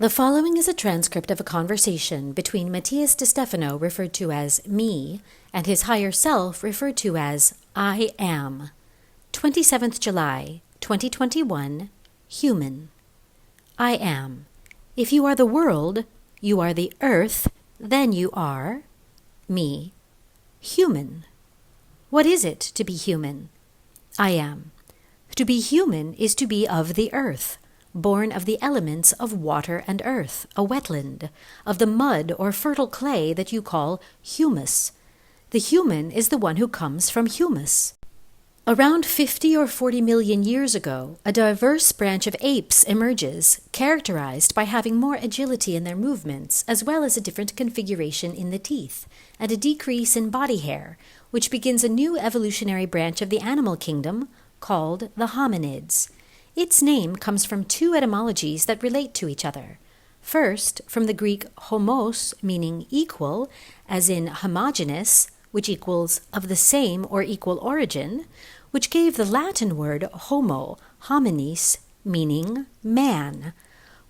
The following is a transcript of a conversation between Matías De Stefano, referred to as me, and his higher self, referred to as I am. 27th July, 2021, Human. I am. If you are the world, you are the earth, then you are me. Human. What is it to be human? I am. To be human is to be of the earth, born of the elements of water and earth, a wetland, of the mud or fertile clay that you call humus. The human is the one who comes from humus. Around 50 or 40 million years ago, a diverse branch of apes emerges, characterized by having more agility in their movements, as well as a different configuration in the teeth, and a decrease in body hair, which begins a new evolutionary branch of the animal kingdom called the hominids. Its name comes from two etymologies that relate to each other. First, from the Greek homos, meaning equal, as in homogeneous, which equals of the same or equal origin, which gave the Latin word homo, hominis, meaning man.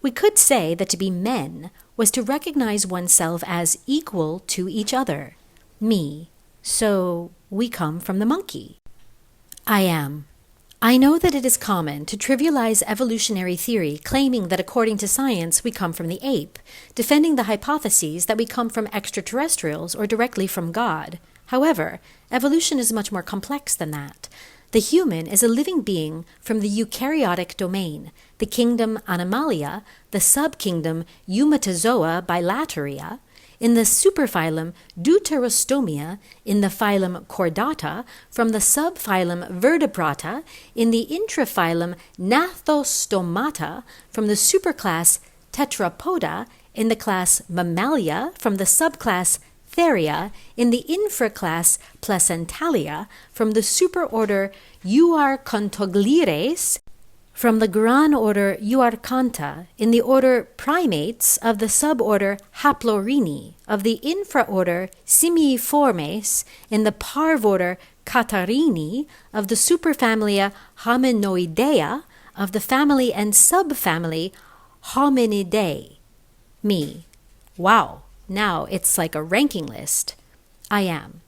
We could say that to be men was to recognize oneself as equal to each other, me. So we come from the monkey. I am. I know that it is common to trivialize evolutionary theory, claiming that according to science we come from the ape, defending the hypotheses that we come from extraterrestrials or directly from God. However, evolution is much more complex than that. The human is a living being from the eukaryotic domain, the kingdom Animalia, the subkingdom Eumatozoa bilateria, in the superphylum Deuterostomia, in the phylum Chordata, from the subphylum Vertebrata, in the intraphylum Gnathostomata, from the superclass Tetrapoda, in the class Mammalia, from the subclass Theria, in the infraclass Placentalia, from the superorder Euarchontoglires, from the gran order Euarchonta, in the order Primates of the suborder Haplorini, of the infraorder Simiiformes, in the parvorder Catarini, of the superfamilia Hominoidea, of the family and subfamily Hominidae. Me. Wow, now it's like a ranking list. I am.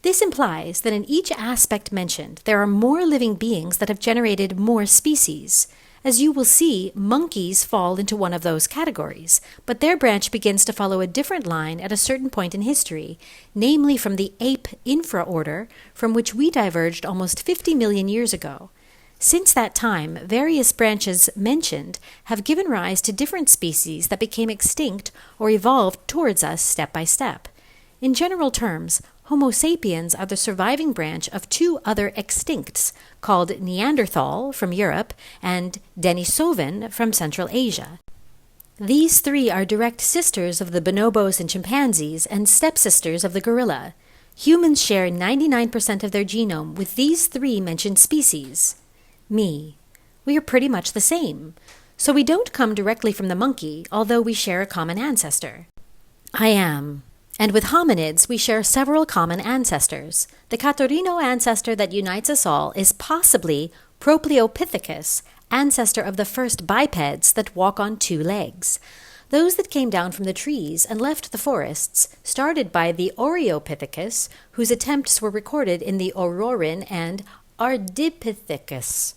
This implies that in each aspect mentioned, there are more living beings that have generated more species. As you will see, monkeys fall into one of those categories, but their branch begins to follow a different line at a certain point in history, namely from the ape infraorder, from which we diverged almost 50 million years ago. Since that time, various branches mentioned have given rise to different species that became extinct or evolved towards us step by step. In general terms, Homo sapiens are the surviving branch of two other extincts, called Neanderthal from Europe and Denisovan from Central Asia. These three are direct sisters of the bonobos and chimpanzees and stepsisters of the gorilla. Humans share 99% of their genome with these three mentioned species. Me. We are pretty much the same. So we don't come directly from the monkey, although we share a common ancestor. I am. And with hominids, we share several common ancestors. The Catarino ancestor that unites us all is possibly Propleopithecus, ancestor of the first bipeds that walk on two legs. Those that came down from the trees and left the forests, started by the Oreopithecus, whose attempts were recorded in the Ororin and Ardipithecus.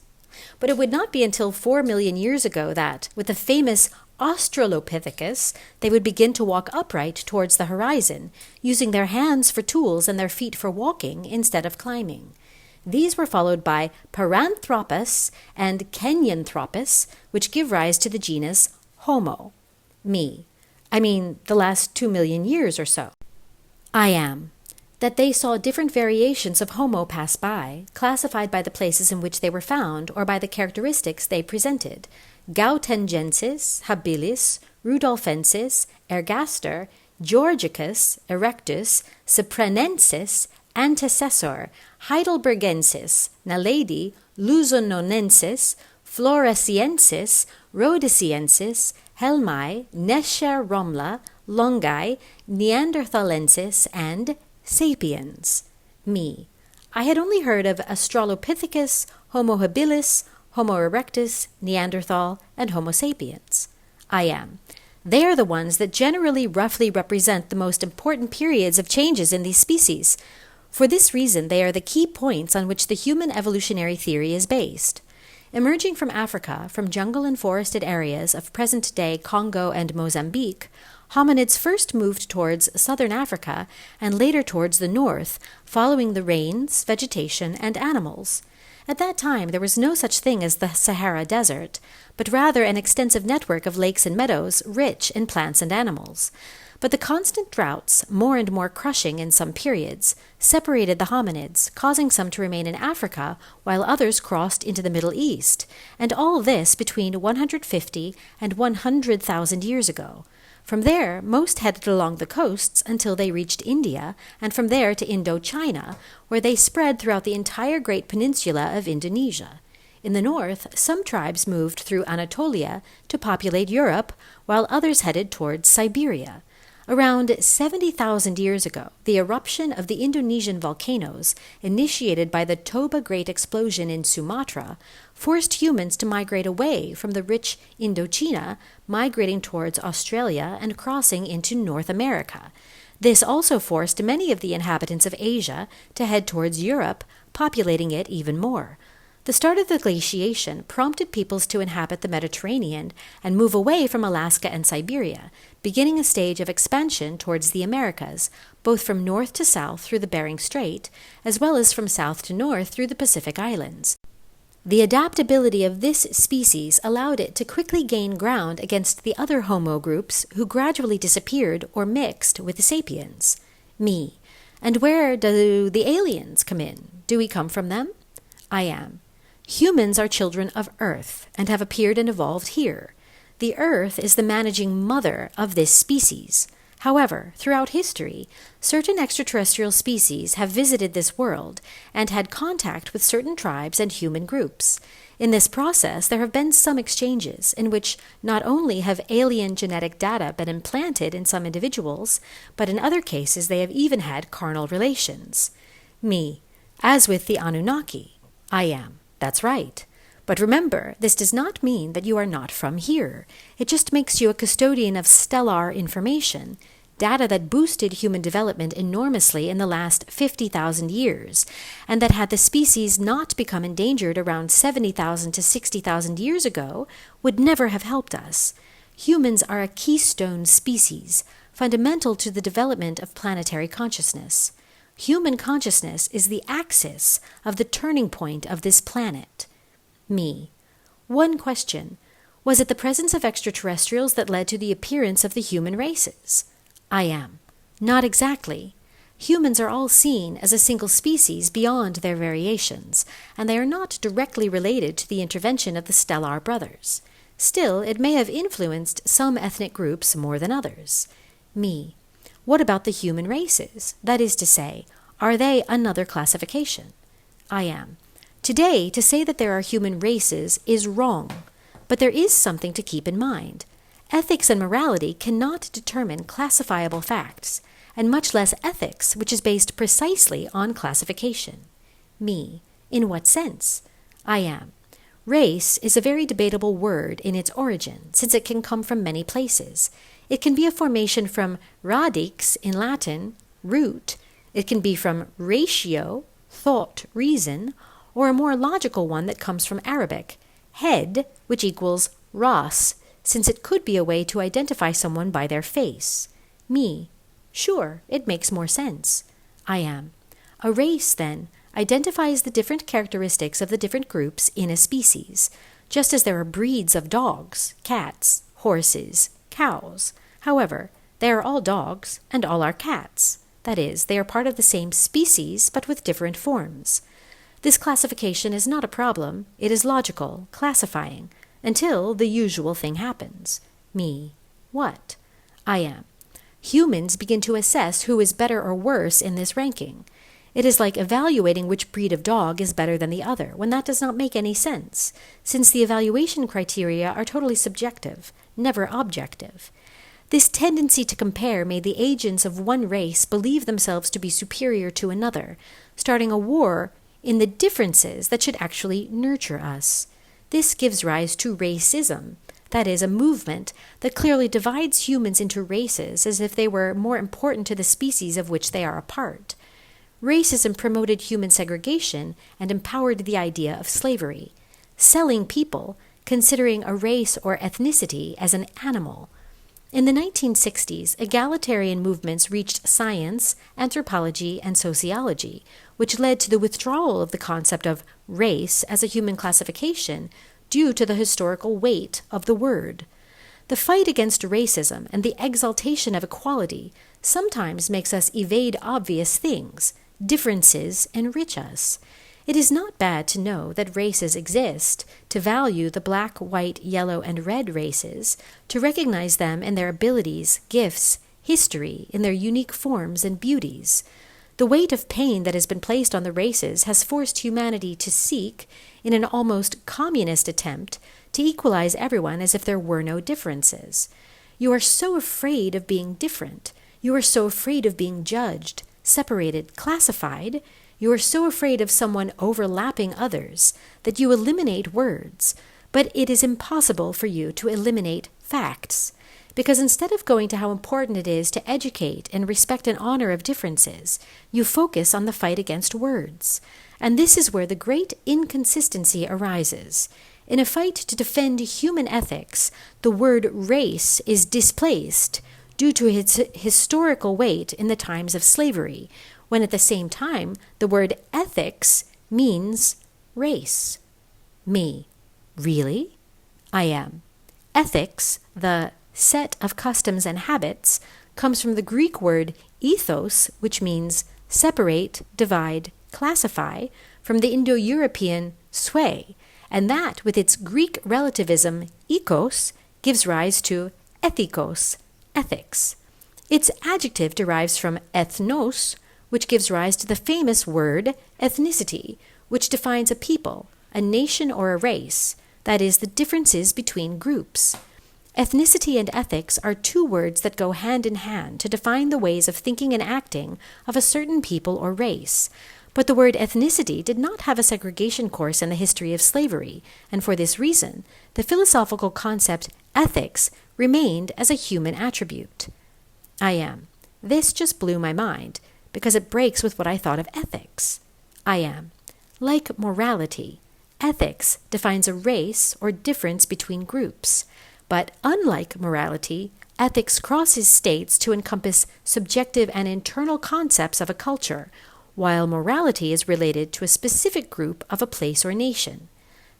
But it would not be until 4 million years ago that, with the famous Australopithecus, they would begin to walk upright towards the horizon, using their hands for tools and their feet for walking instead of climbing. These were followed by Paranthropus and Kenyanthropus, which give rise to the genus Homo. Me. I mean, the last 2 million years or so. I am. That they saw different variations of Homo pass by, classified by the places in which they were found or by the characteristics they presented. Gautengensis, habilis, rudolfensis, ergaster, georgicus, erectus, cyprenensis, antecessor, heidelbergensis, naledi, luzononensis, floresiensis, rhodesiensis, helmai, nesher romla, longai, neanderthalensis, and sapiens. Me. I had only heard of Australopithecus, Homo habilis, Homo erectus, Neanderthal, and Homo sapiens. I am. They are the ones that generally roughly represent the most important periods of changes in these species. For this reason, they are the key points on which the human evolutionary theory is based. Emerging from Africa, from jungle and forested areas of present-day Congo and Mozambique, hominids first moved towards southern Africa and later towards the north, following the rains, vegetation, and animals. At that time, there was no such thing as the Sahara Desert, but rather an extensive network of lakes and meadows rich in plants and animals. But the constant droughts, more and more crushing in some periods, separated the hominids, causing some to remain in Africa while others crossed into the Middle East, and all this between 150 and 100,000 years ago. From there, most headed along the coasts until they reached India, and from there to Indochina, where they spread throughout the entire great peninsula of Indonesia. In the north, some tribes moved through Anatolia to populate Europe, while others headed towards Siberia. Around 70,000 years ago, the eruption of the Indonesian volcanoes, initiated by the Toba Great Explosion in Sumatra, forced humans to migrate away from the rich Indochina, migrating towards Australia and crossing into North America. This also forced many of the inhabitants of Asia to head towards Europe, populating it even more. The start of the glaciation prompted peoples to inhabit the Mediterranean and move away from Alaska and Siberia, beginning a stage of expansion towards the Americas, both from north to south through the Bering Strait, as well as from south to north through the Pacific Islands. The adaptability of this species allowed it to quickly gain ground against the other Homo groups who gradually disappeared or mixed with the sapiens. Me. And where do the aliens come in? Do we come from them? I am. Humans are children of Earth and have appeared and evolved here. The Earth is the managing mother of this species. However, throughout history, certain extraterrestrial species have visited this world and had contact with certain tribes and human groups. In this process, there have been some exchanges in which not only have alien genetic data been implanted in some individuals, but in other cases they have even had carnal relations. Me. As with the Anunnaki. I am. That's right. But remember, this does not mean that you are not from here. It just makes you a custodian of stellar information, data that boosted human development enormously in the last 50,000 years, and that had the species not become endangered around 70,000 to 60,000 years ago, would never have helped us. Humans are a keystone species, fundamental to the development of planetary consciousness. Human consciousness is the axis of the turning point of this planet. Me. One question. Was it the presence of extraterrestrials that led to the appearance of the human races? I am. Not exactly. Humans are all seen as a single species beyond their variations, and they are not directly related to the intervention of the stellar brothers. Still, it may have influenced some ethnic groups more than others. Me. What about the human races? That is to say, are they another classification? I am. Today, to say that there are human races is wrong, but there is something to keep in mind. Ethics and morality cannot determine classifiable facts, and much less ethics, which is based precisely on classification. Me. In what sense? I am. Race is a very debatable word in its origin, since it can come from many places. It can be a formation from radix in Latin, root. It can be from ratio, thought, reason, or a more logical one that comes from Arabic, head, which equals ras, since it could be a way to identify someone by their face. Me. Sure, it makes more sense. I am. A race, then, identifies the different characteristics of the different groups in a species, just as there are breeds of dogs, cats, horses, cows. However, they are all dogs and all are cats. That is, they are part of the same species but with different forms. This classification is not a problem. It is logical, classifying, until the usual thing happens. Me. What? I am. Humans begin to assess who is better or worse in this ranking. It is like evaluating which breed of dog is better than the other, when that does not make any sense, since the evaluation criteria are totally subjective, never objective. This tendency to compare made the agents of one race believe themselves to be superior to another, starting a war in the differences that should actually nurture us. This gives rise to racism, that is, a movement that clearly divides humans into races as if they were more important to the species of which they are a part. Racism promoted human segregation and empowered the idea of slavery, selling people, considering a race or ethnicity as an animal. In the 1960s, egalitarian movements reached science, anthropology, and sociology, which led to the withdrawal of the concept of race as a human classification due to the historical weight of the word. The fight against racism and the exaltation of equality sometimes makes us evade obvious things. Differences enrich us. It is not bad to know that races exist, to value the black, white, yellow, and red races, to recognize them in their abilities, gifts, history, in their unique forms and beauties. The weight of pain that has been placed on the races has forced humanity to seek, in an almost communist attempt, to equalize everyone as if there were no differences. You are so afraid of being different. You are so afraid of being judged, separated, classified. You are so afraid of someone overlapping others that you eliminate words, but it is impossible for you to eliminate facts. Because instead of going to how important it is to educate and respect and honor of differences, you focus on the fight against words. And this is where the great inconsistency arises. In a fight to defend human ethics, the word race is displaced due to its historical weight in the times of slavery, when at the same time the word ethics means race. Me. Really? I am. Ethics, the set of customs and habits, comes from the Greek word ethos, which means separate, divide, classify, from the Indo-European sway, and that, with its Greek relativism ekos, gives rise to ethikos, ethics. Its adjective derives from ethnos, which gives rise to the famous word ethnicity, which defines a people, a nation, or a race, that is, the differences between groups. Ethnicity and ethics are two words that go hand in hand to define the ways of thinking and acting of a certain people or race. But the word ethnicity did not have a segregation course in the history of slavery, and for this reason, the philosophical concept ethics remained as a human attribute. I am. This just blew my mind, because it breaks with what I thought of ethics. I am. Like morality, ethics defines a race or difference between groups. But unlike morality, ethics crosses states to encompass subjective and internal concepts of a culture, while morality is related to a specific group of a place or nation.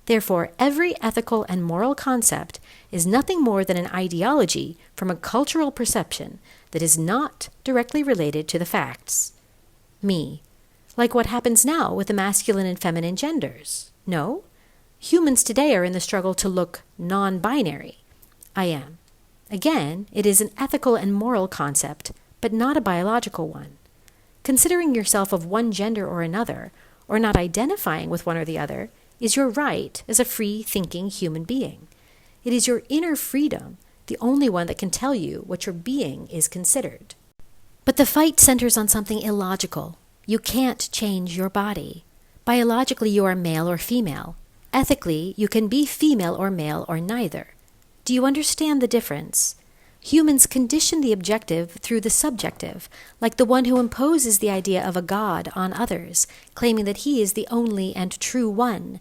Therefore, every ethical and moral concept is nothing more than an ideology from a cultural perception that is not directly related to the facts. Me. Like what happens now with the masculine and feminine genders. No? Humans today are in the struggle to look non-binary. I am. Again, it is an ethical and moral concept, but not a biological one. Considering yourself of one gender or another, or not identifying with one or the other, is your right as a free-thinking human being. It is your inner freedom, the only one that can tell you what your being is considered. But the fight centers on something illogical. You can't change your body. Biologically, you are male or female. Ethically, you can be female or male or neither. Do you understand the difference? Humans condition the objective through the subjective, like the one who imposes the idea of a god on others, claiming that he is the only and true one.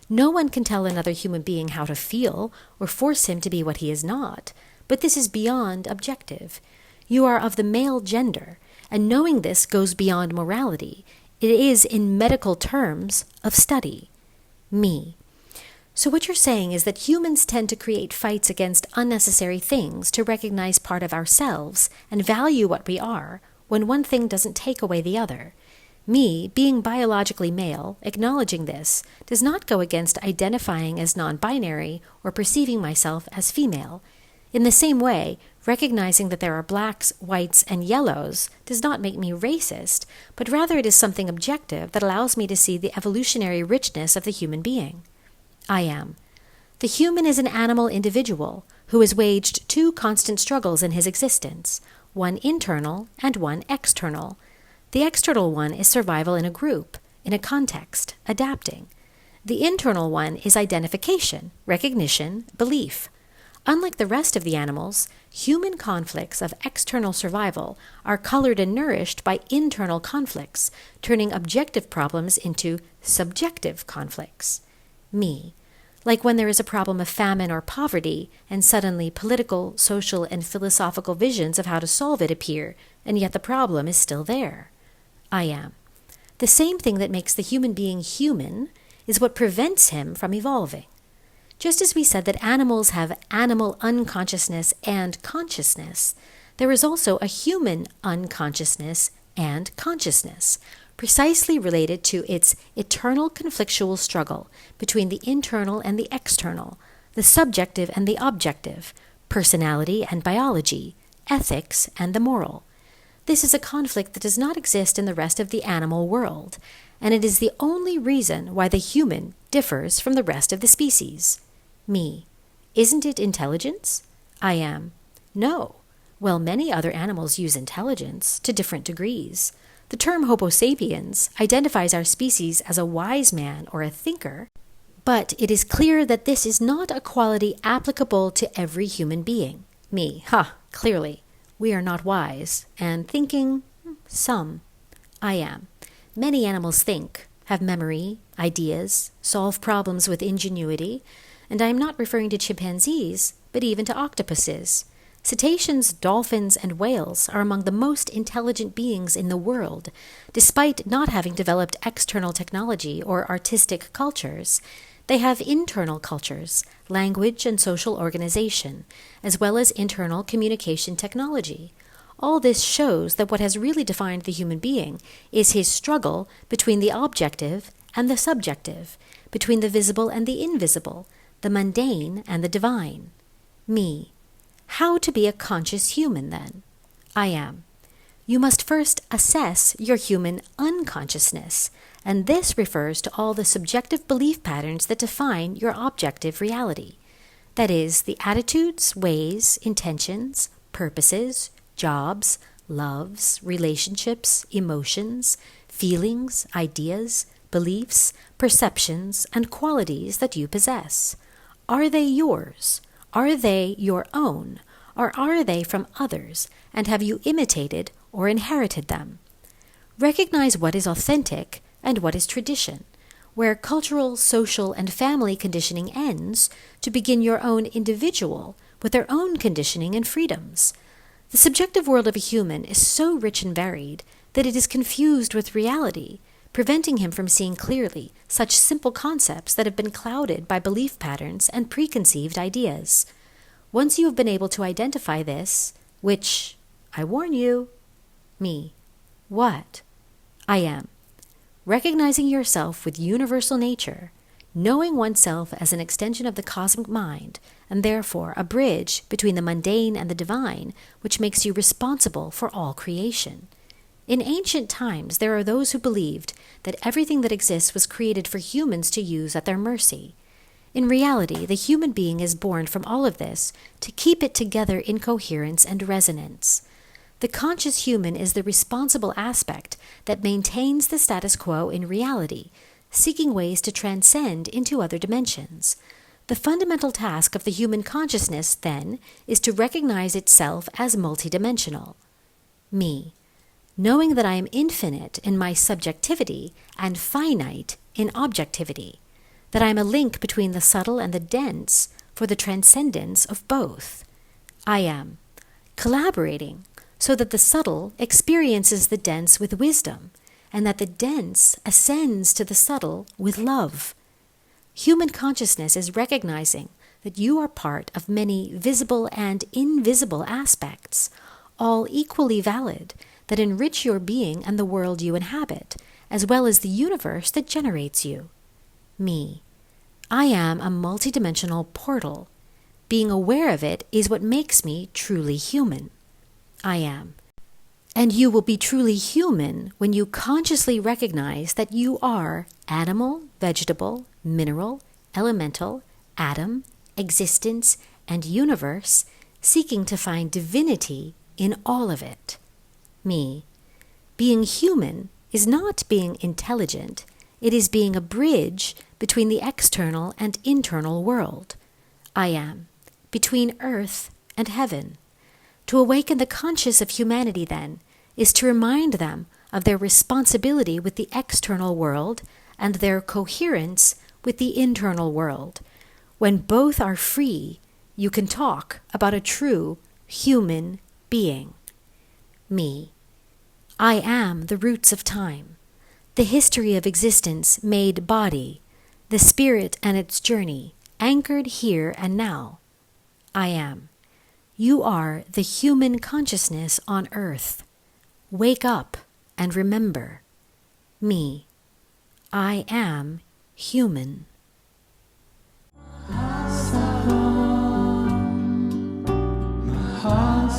No one can tell another human being how to feel or force him to be what he is not, but this is beyond objective. You are of the male gender, and knowing this goes beyond morality. It is, in medical terms, of study. Me. So what you're saying is that humans tend to create fights against unnecessary things to recognize part of ourselves and value what we are, when one thing doesn't take away the other. Me, being biologically male, acknowledging this, does not go against identifying as non-binary or perceiving myself as female. In the same way, recognizing that there are blacks, whites, and yellows does not make me racist, but rather it is something objective that allows me to see the evolutionary richness of the human being. I am. The human is an animal individual who has waged two constant struggles in his existence, one internal and one external. The external one is survival in a group, in a context, adapting. The internal one is identification, recognition, belief. Unlike the rest of the animals, human conflicts of external survival are colored and nourished by internal conflicts, turning objective problems into subjective conflicts. Me. Like when there is a problem of famine or poverty, and suddenly political, social, and philosophical visions of how to solve it appear, and yet the problem is still there. I am. The same thing that makes the human being human is what prevents him from evolving. Just as we said that animals have animal unconsciousness and consciousness, there is also a human unconsciousness and consciousness, precisely related to its eternal conflictual struggle between the internal and the external, the subjective and the objective, personality and biology, ethics and the moral. This is a conflict that does not exist in the rest of the animal world, and it is the only reason why the human differs from the rest of the species. Me. Isn't it intelligence? I am. No. Well, many other animals use intelligence to different degrees. The term Homo sapiens identifies our species as a wise man or a thinker, but it is clear that this is not a quality applicable to every human being. Me. Clearly. We are not wise, and thinking, some. I am. Many animals think, have memory, ideas, solve problems with ingenuity, and I am not referring to chimpanzees, but even to octopuses. Cetaceans, dolphins, and whales are among the most intelligent beings in the world, despite not having developed external technology or artistic cultures. They have internal cultures, language and social organization, as well as internal communication technology. All this shows that what has really defined the human being is his struggle between the objective and the subjective, between the visible and the invisible, the mundane and the divine. Me. How to be a conscious human, then? I am. You must first assess your human unconsciousness, and this refers to all the subjective belief patterns that define your objective reality. That is, the attitudes, ways, intentions, purposes, jobs, loves, relationships, emotions, feelings, ideas, beliefs, perceptions, and qualities that you possess. Are they yours? Are they your own? Or are they from others, and have you imitated or inherited them? Recognize what is authentic and what is tradition, where cultural, social, and family conditioning ends to begin your own individual with their own conditioning and freedoms. The subjective world of a human is so rich and varied that it is confused with reality, preventing him from seeing clearly such simple concepts that have been clouded by belief patterns and preconceived ideas. Once you have been able to identify this, which, I warn you, me. What? I am. Recognizing yourself with universal nature, knowing oneself as an extension of the cosmic mind, and therefore a bridge between the mundane and the divine, which makes you responsible for all creation. In ancient times, there are those who believed that everything that exists was created for humans to use at their mercy. In reality, the human being is born from all of this to keep it together in coherence and resonance. The conscious human is the responsible aspect that maintains the status quo in reality, seeking ways to transcend into other dimensions. The fundamental task of the human consciousness, then, is to recognize itself as multidimensional. Me. Knowing that I am infinite in my subjectivity and finite in objectivity, that I am a link between the subtle and the dense for the transcendence of both. I am. Collaborating so that the subtle experiences the dense with wisdom, and that the dense ascends to the subtle with love. Human consciousness is recognizing that you are part of many visible and invisible aspects, all equally valid, that enrich your being and the world you inhabit, as well as the universe that generates you. Me. I am a multidimensional portal. Being aware of it is what makes me truly human. I am. And you will be truly human when you consciously recognize that you are animal, vegetable, mineral, elemental, atom, existence, and universe, seeking to find divinity in all of it. Me. Being human is not being intelligent. It is being a bridge between the external and internal world. I am. between earth and heaven. To awaken the conscious of humanity, then, is to remind them of their responsibility with the external world and their coherence with the internal world. When both are free, you can talk about a true human being. Me. I am the roots of time, the history of existence made body, the spirit and its journey, anchored here and now. I am. You are the human consciousness on earth. Wake up and remember. Me. I am human. My heart